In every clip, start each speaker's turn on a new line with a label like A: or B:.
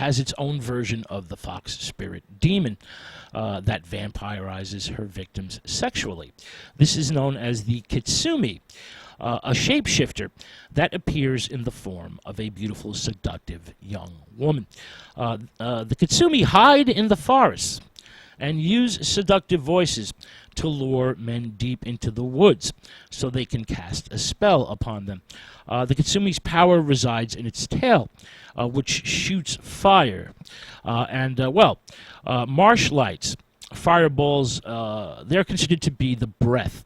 A: has its own version of the fox spirit demon that vampirizes her victims sexually. This is known as the Kitsune, a shapeshifter that appears in the form of a beautiful, seductive young woman. The Kitsune hide in the forests and use seductive voices to lure men deep into the woods so they can cast a spell upon them. The Kitsune's power resides in its tail, which shoots fire. Marsh lights, fireballs, they're considered to be the breath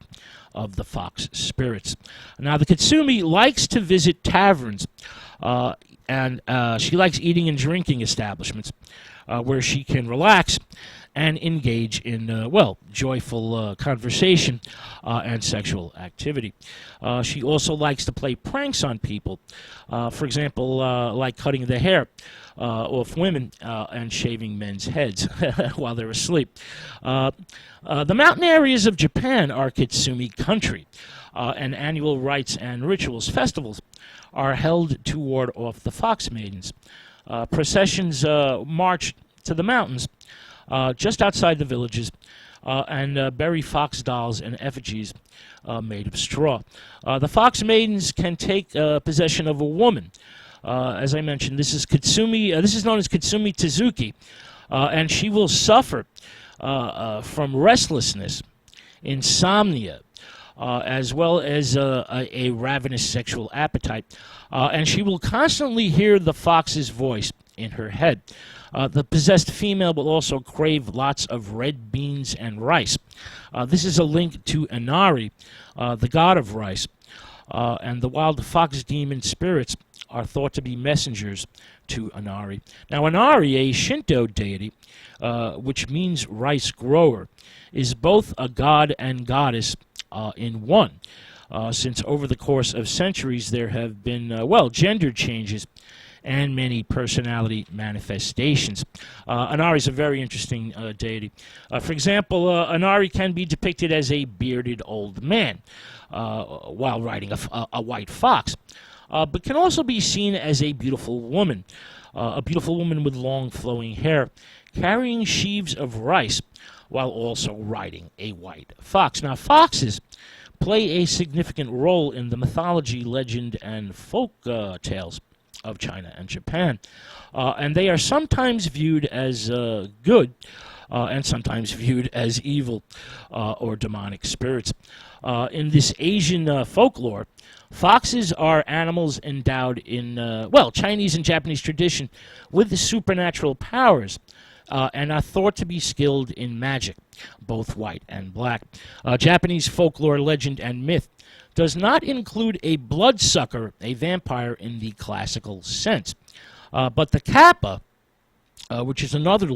A: of the fox spirits. Now, the Kitsune likes to visit taverns, and she likes eating and drinking establishments where she can relax and engage in, joyful conversation and sexual activity. She also likes to play pranks on people, for example, like cutting the hair off women and shaving men's heads while they're asleep. The mountain areas of Japan are Kitsune country, and annual rites and rituals, festivals, are held to ward off the fox maidens. Processions march to the mountains just outside the villages and bury fox dolls and effigies made of straw. The fox maidens can take possession of a woman. As I mentioned, this is Kitsune. This is known as Kitsune Tezuki, and she will suffer from restlessness, insomnia, as well as a ravenous sexual appetite, and she will constantly hear the fox's voice in her head. The possessed female will also crave lots of red beans and rice. This is a link to Inari, the god of rice, and the wild fox demon spirits are thought to be messengers to Inari. Now, Inari, a Shinto deity, which means rice grower, is both a god and goddess in one. Since over the course of centuries there have been, gender changes and many personality manifestations. Inari is a very interesting deity. For example, Inari can be depicted as a bearded old man while riding a white fox, but can also be seen as a beautiful woman with long flowing hair, carrying sheaves of rice while also riding a white fox. Now, foxes play a significant role in the mythology, legend, and folk tales of China and Japan, and they are sometimes viewed as good and sometimes viewed as evil or demonic spirits. In this Asian folklore, foxes are animals endowed in Chinese and Japanese tradition with supernatural powers, and are thought to be skilled in magic, both white and black. Japanese folklore, legend, and myth does not include a bloodsucker, a vampire in the classical sense. But the kappa, which is another